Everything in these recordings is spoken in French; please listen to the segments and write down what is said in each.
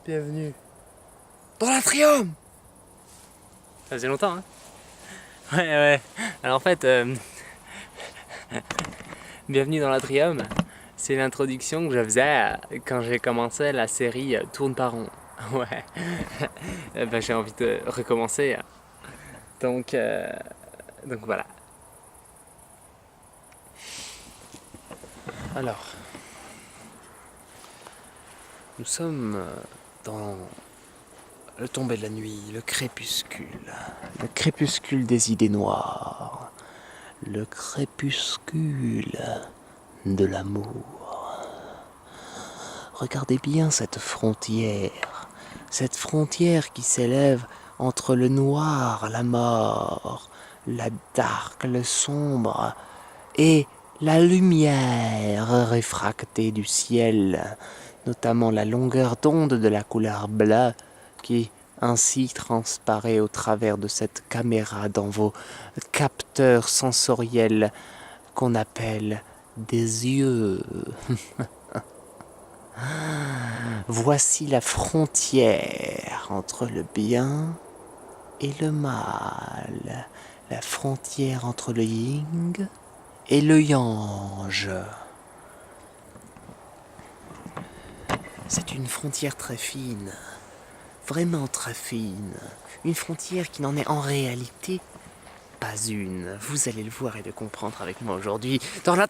Bienvenue dans l'Atrium. Ça faisait longtemps, hein. Ouais. Alors en fait, bienvenue dans l'Atrium. C'est l'introduction que je faisais quand j'ai commencé la série Tourne par rond. Ouais. Ben, j'ai envie de recommencer. Donc voilà. Alors, nous sommes dans le tomber de la nuit, le crépuscule des idées noires, le crépuscule de l'amour. Regardez bien cette frontière qui s'élève entre le noir, la mort, la dark, le sombre, et la lumière réfractée du ciel, notamment la longueur d'onde de la couleur bleue qui ainsi transparaît au travers de cette caméra dans vos capteurs sensoriels qu'on appelle des yeux. Voici la frontière entre le bien et le mal, la frontière entre le yin et le yang. C'est une frontière très fine, vraiment très fine, une frontière qui n'en est en réalité pas une. Vous allez le voir et le comprendre avec moi aujourd'hui dans la...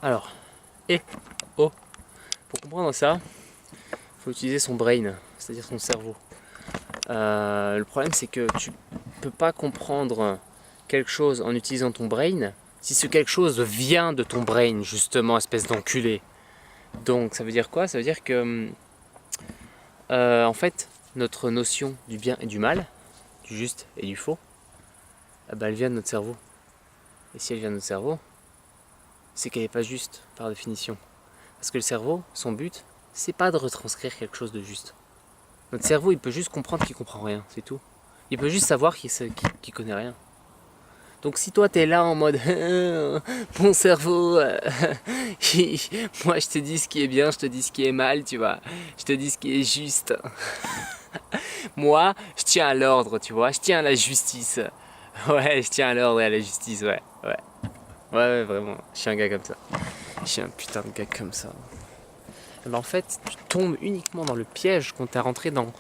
Alors, pour comprendre ça, il faut utiliser son brain, c'est-à-dire son cerveau. Le problème, c'est que tu peux pas comprendre quelque chose en utilisant ton brain si ce quelque chose vient de ton brain, justement, espèce d'enculé. Donc, ça veut dire quoi? Ça veut dire que, en fait, notre notion du bien et du mal, du juste et du faux, elle vient de notre cerveau. Et si elle vient de notre cerveau, c'est qu'elle n'est pas juste, par définition. Parce que le cerveau, son but, c'est pas de retranscrire quelque chose de juste. Notre cerveau, il peut juste comprendre qu'il comprend rien, c'est tout. Il peut juste savoir qu'il connaît rien. Donc si toi t'es là en mode mon cerveau, moi je te dis ce qui est bien, je te dis ce qui est mal, tu vois. Je te dis ce qui est juste. Moi, je tiens à l'ordre, tu vois. Je tiens à la justice. Ouais, je tiens à l'ordre et à la justice, ouais. Ouais, vraiment, je suis un gars comme ça. Je suis un putain de gars comme ça. Ben en fait, tu tombes uniquement dans le piège qu'on t'a rentré dans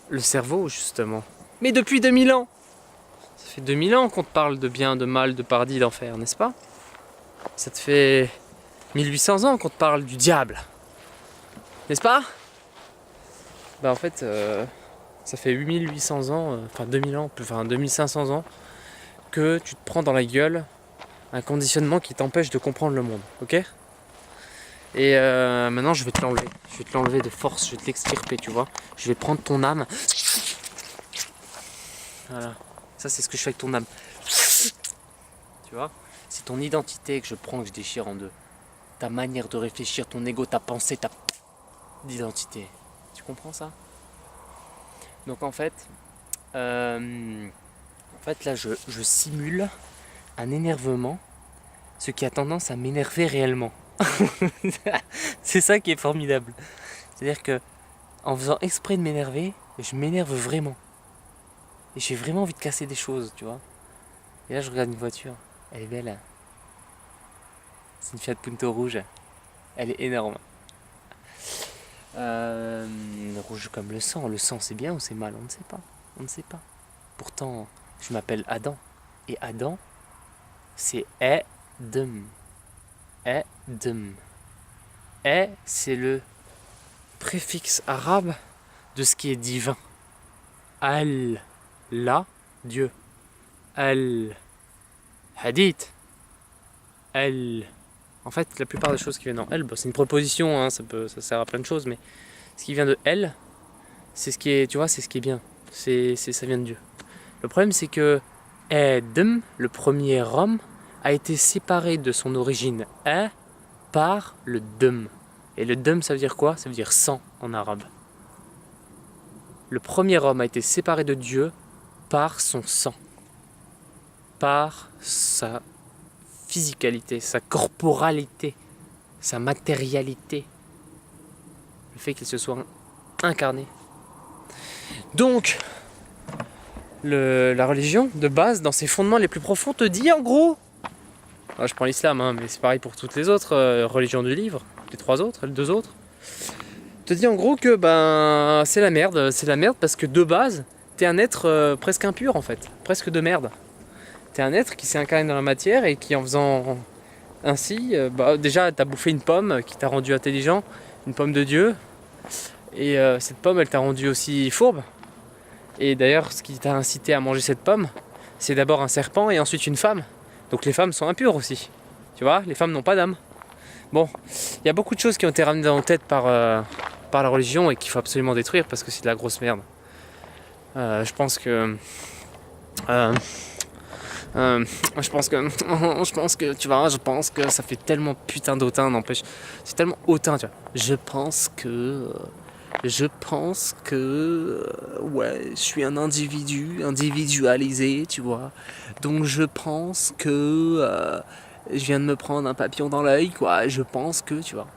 le cerveau, justement. Mais depuis 2000 ans! Ça fait 2000 ans qu'on te parle de bien, de mal, de paradis, d'enfer, n'est-ce pas? Ça te fait 1800 ans qu'on te parle du diable. N'est-ce pas? Ben en fait, ça fait 8800 ans, enfin 2000 ans, enfin 2500 ans, que tu te prends dans la gueule un conditionnement qui t'empêche de comprendre le monde, ok? Et maintenant je vais te l'enlever. Je vais te l'enlever de force, je vais te l'extirper, tu vois. Je vais prendre ton âme. Voilà. Ça c'est ce que je fais avec ton âme. Tu vois? C'est ton identité que je prends, que je déchire en deux. Ta manière de réfléchir, ton ego, ta pensée, ta d'identité. Tu comprends ça? Donc en fait là je simule un énervement, ce qui a tendance à m'énerver réellement. C'est ça qui est formidable. C'est-à-dire que en faisant exprès de m'énerver, je m'énerve vraiment. Et j'ai vraiment envie de casser des choses, tu vois. Et là, je regarde une voiture. Elle est belle. C'est une Fiat Punto rouge. Elle est énorme. Rouge comme le sang. Le sang, c'est bien ou c'est mal? On ne sait pas. On ne sait pas. Pourtant, je m'appelle Adam. Et Adam, c'est Edem. Edem. Et c'est le préfixe arabe de ce qui est divin. Allah, Dieu. Al-Hadith. En fait, la plupart des choses qui viennent en El, c'est une proposition, hein, ça sert à plein de choses, mais ce qui vient de El, c'est ce qui est, tu vois, c'est ce qui est bien. Ça vient de Dieu. Le problème, c'est que Edem, le premier homme, a été séparé de son origine par le dum. Et le dum, ça veut dire quoi? Ça veut dire sang en arabe. Le premier homme a été séparé de Dieu par son sang, par sa physicalité, sa corporalité, sa matérialité, le fait qu'il se soit incarné. Donc, la religion, de base, dans ses fondements les plus profonds, te dit en gros, je prends l'islam, hein, mais c'est pareil pour toutes les autres religions du livre, les 3 autres, les 2 autres, te dit en gros que c'est la merde parce que de base, t'es un être presque impur en fait, presque de merde. T'es un être qui s'est incarné dans la matière et qui en faisant ainsi, déjà t'as bouffé une pomme qui t'a rendu intelligent, une pomme de Dieu, et cette pomme elle t'a rendu aussi fourbe. Et d'ailleurs ce qui t'a incité à manger cette pomme, c'est d'abord un serpent et ensuite une femme. Donc les femmes sont impures aussi, tu vois, les femmes n'ont pas d'âme. Bon, il y a beaucoup de choses qui ont été ramenées en tête par la religion et qu'il faut absolument détruire parce que c'est de la grosse merde. Je pense que tu vois, je pense que ça fait tellement putain d'autant, n'empêche, c'est tellement hautain, tu vois. Je pense que ouais, je suis un individu individualisé, tu vois. Donc je pense que je viens de me prendre un papillon dans l'œil, quoi. Je pense que, tu vois.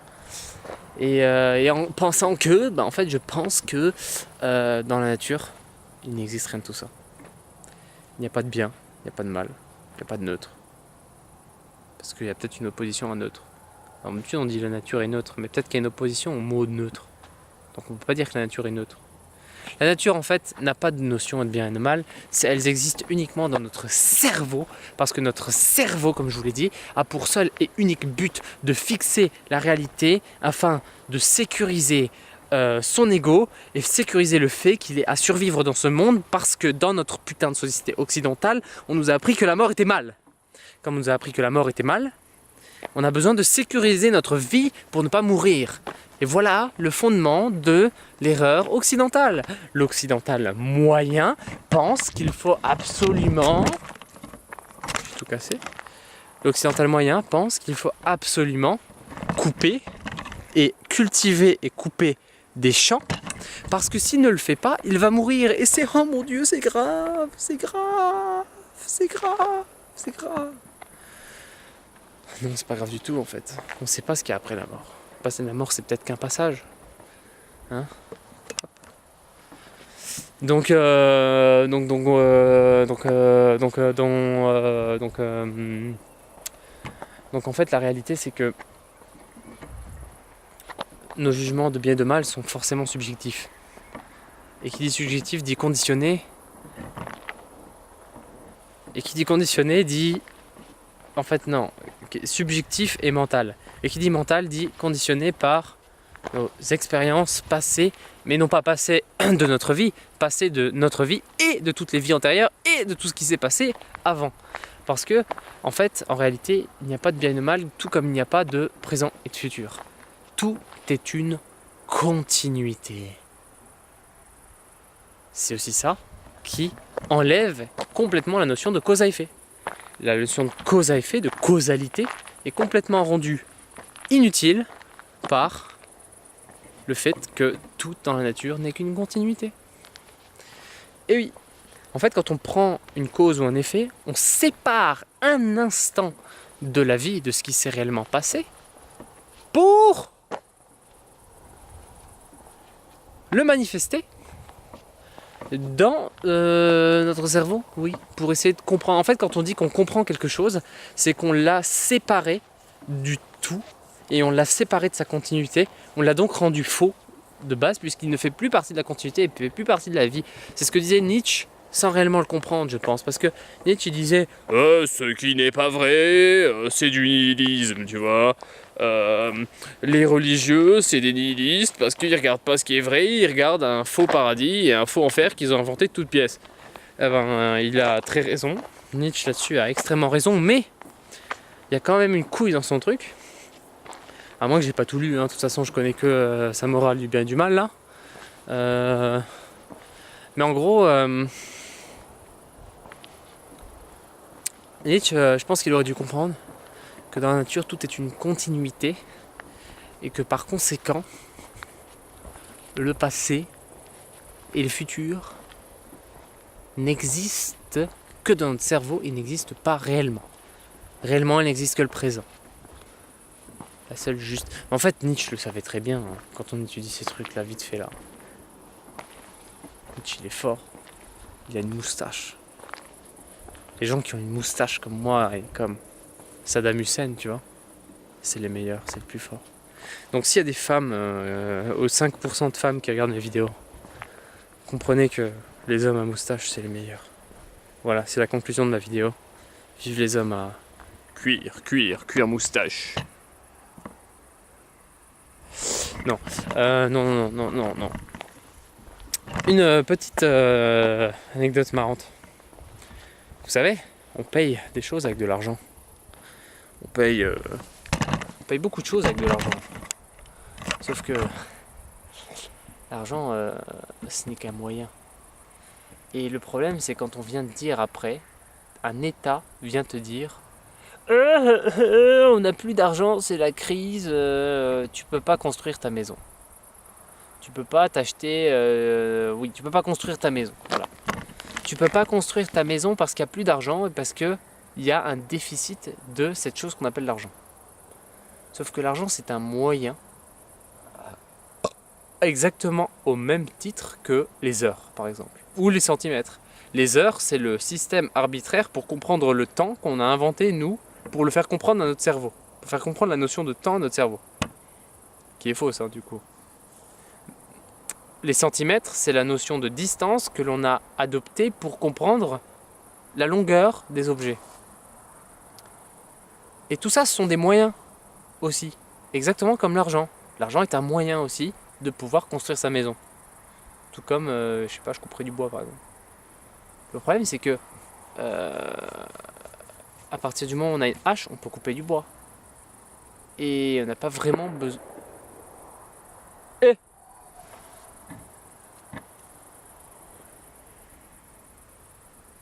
Et en pensant que, en fait, je pense que dans la nature, il n'existe rien de tout ça. Il n'y a pas de bien, il n'y a pas de mal, il n'y a pas de neutre. Parce qu'il y a peut-être une opposition à neutre. Alors, d'habitude, on dit la nature est neutre, mais peut-être qu'il y a une opposition au mot neutre. Donc on ne peut pas dire que la nature est neutre. La nature, en fait, n'a pas de notion de bien et de mal. Elles existent uniquement dans notre cerveau, parce que notre cerveau, comme je vous l'ai dit, a pour seul et unique but de fixer la réalité afin de sécuriser son ego et sécuriser le fait qu'il est à survivre dans ce monde, parce que dans notre putain de société occidentale, on nous a appris que la mort était mal. Comme on nous a appris que la mort était mal, on a besoin de sécuriser notre vie pour ne pas mourir. Et voilà le fondement de l'erreur occidentale. L'occidental moyen pense qu'il faut absolument... J'ai tout cassé. L'occidental moyen pense qu'il faut absolument couper et cultiver et couper des champs, parce que s'il ne le fait pas, il va mourir. Et c'est, oh mon Dieu, c'est grave, c'est grave, c'est grave, c'est grave. Non, c'est pas grave du tout en fait. On sait pas ce qu'il y a après la mort. Passer la mort, c'est peut-être qu'un passage. Hein? Donc en fait, la réalité, c'est que nos jugements de bien et de mal sont forcément subjectifs. Et qui dit subjectif dit conditionné. Et qui dit conditionné dit... En fait, non. Subjectif et mental. Et qui dit mental dit conditionné par nos expériences passées, mais non pas passées de notre vie, passées de notre vie et de toutes les vies antérieures et de tout ce qui s'est passé avant. Parce que, en fait, en réalité, il n'y a pas de bien et de mal, tout comme il n'y a pas de présent et de futur. Tout est une continuité. C'est aussi ça qui enlève complètement la notion de cause à effet. La notion de cause à effet, de causalité, est complètement rendue inutile par le fait que tout dans la nature n'est qu'une continuité. Et oui, en fait, quand on prend une cause ou un effet, on sépare un instant de la vie, de ce qui s'est réellement passé, pour le manifester dans notre cerveau, oui, pour essayer de comprendre. En fait, quand on dit qu'on comprend quelque chose, c'est qu'on l'a séparé du tout et on l'a séparé de sa continuité. On l'a donc rendu faux de base, puisqu'il ne fait plus partie de la continuité et ne fait plus partie de la vie. C'est ce que disait Nietzsche, sans réellement le comprendre, je pense, parce que Nietzsche disait ce qui n'est pas vrai, c'est du nihilisme, tu vois. Les religieux, c'est des nihilistes parce qu'ils regardent pas ce qui est vrai, ils regardent un faux paradis et un faux enfer qu'ils ont inventé de toutes pièces. Il a très raison. Nietzsche là-dessus a extrêmement raison, mais il y a quand même une couille dans son truc. À moins que j'ai pas tout lu, hein. De toute façon je connais que sa morale du bien et du mal là. Mais en gros, Nietzsche, je pense qu'il aurait dû comprendre que dans la nature, tout est une continuité et que par conséquent, le passé et le futur n'existent que dans notre cerveau et n'existent pas réellement. Réellement, il n'existe que le présent. La seule juste... En fait, Nietzsche le savait très bien, hein, quand on étudie ces trucs-là, vite fait là. Nietzsche, il est fort. Il a une moustache. Les gens qui ont une moustache comme moi et comme Saddam Hussein, tu vois, c'est les meilleurs, c'est le plus fort. Donc s'il y a des femmes, aux 5% de femmes qui regardent mes vidéos, comprenez que les hommes à moustache, c'est les meilleurs. Voilà, c'est la conclusion de ma vidéo. Vive les hommes à cuir moustache. Non, non. Une petite anecdote marrante. Vous savez, on paye des choses avec de l'argent. On paye beaucoup de choses avec de l'argent. Sauf que l'argent, ce n'est qu'un moyen. Et le problème, c'est quand on vient te dire après, un État vient te dire on n'a plus d'argent, c'est la crise, tu peux pas construire ta maison. Tu peux pas t'acheter... tu peux pas construire ta maison. Voilà. Tu peux pas construire ta maison parce qu'il n'y a plus d'argent et parce qu'il y a un déficit de cette chose qu'on appelle l'argent. Sauf que l'argent, c'est un moyen exactement au même titre que les heures, par exemple, ou les centimètres. Les heures, c'est le système arbitraire pour comprendre le temps qu'on a inventé, nous, pour le faire comprendre à notre cerveau. Pour faire comprendre la notion de temps à notre cerveau. Qui est fausse, hein, du coup. Les centimètres, c'est la notion de distance que l'on a adoptée pour comprendre la longueur des objets. Et tout ça, ce sont des moyens aussi. Exactement comme l'argent. L'argent est un moyen aussi de pouvoir construire sa maison. Tout comme, je sais pas, je couperais du bois par exemple. Le problème, c'est que à partir du moment où on a une hache, on peut couper du bois. Et on n'a pas vraiment besoin...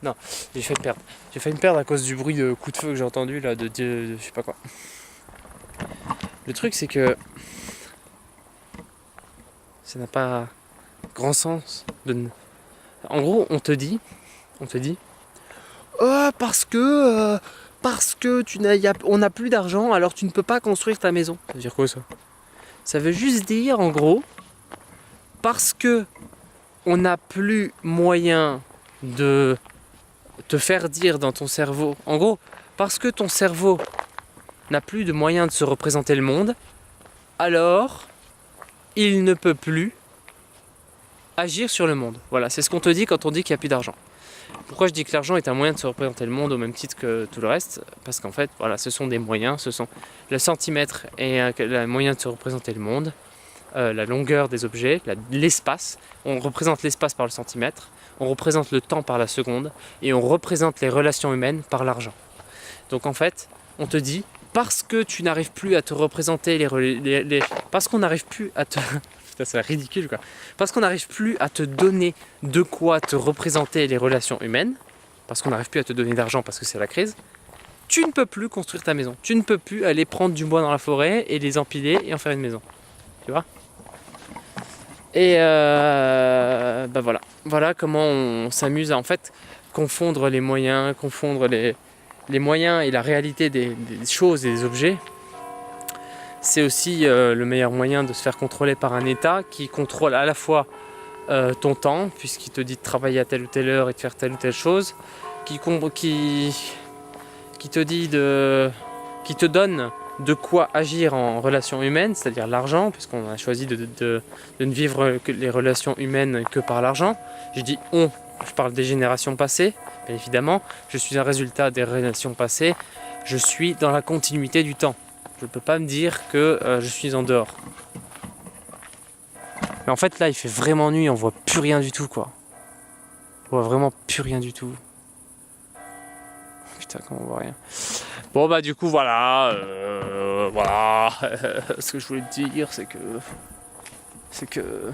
Non, j'ai failli me perdre. J'ai failli me perdre à cause du bruit de coup de feu que j'ai entendu là, de je sais pas quoi. Le truc, c'est que ça n'a pas grand sens de... En gros, on te dit, parce que on n'a plus d'argent, alors tu ne peux pas construire ta maison. Ça veut dire quoi ça? Ça veut juste dire, en gros, parce que on n'a plus moyen de te faire dire dans ton cerveau, en gros, parce que ton cerveau n'a plus de moyen de se représenter le monde, alors il ne peut plus agir sur le monde. Voilà, c'est ce qu'on te dit quand on dit qu'il n'y a plus d'argent. Pourquoi je dis que l'argent est un moyen de se représenter le monde au même titre que tout le reste? Parce qu'en fait, voilà, ce sont des moyens, ce sont le centimètre est un moyen de se représenter le monde, la longueur des objets, l'espace. On représente l'espace par le centimètre, on représente le temps par la seconde et on représente les relations humaines par l'argent. Donc en fait, on te dit, parce que tu n'arrives plus à te représenter parce qu'on n'arrive plus à te... Putain, c'est ridicule quoi. Parce qu'on n'arrive plus à te donner de quoi te représenter les relations humaines, parce qu'on n'arrive plus à te donner d'argent parce que c'est la crise, tu ne peux plus construire ta maison. Tu ne peux plus aller prendre du bois dans la forêt et les empiler et en faire une maison. Tu vois? Et bah voilà. Voilà comment on s'amuse à en fait confondre les moyens, confondre les moyens et la réalité des choses et des objets. C'est aussi le meilleur moyen de se faire contrôler par un État qui contrôle à la fois ton temps, puisqu'il te dit de travailler à telle ou telle heure et de faire telle ou telle chose, qui te dit qui te donne de quoi agir en relations humaines, c'est-à-dire l'argent, puisqu'on a choisi de ne vivre que les relations humaines que par l'argent. Je dis on, je parle des générations passées, bien évidemment, je suis un résultat des relations passées, je suis dans la continuité du temps. Je ne peux pas me dire que je suis en dehors. Mais en fait là il fait vraiment nuit, on voit plus rien du tout quoi. On voit vraiment plus rien du tout. Putain, comment on voit rien. Bon bah du coup voilà, voilà. Ce que je voulais te dire c'est que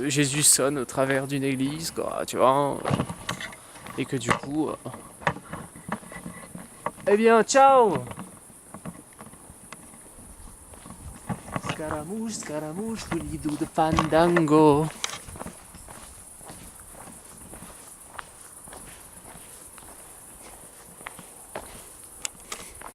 Jésus sonne au travers d'une église quoi, tu vois. Et que du coup Eh bien, ciao! Scaramouche, Scaramouche, Poulidou de Fandango.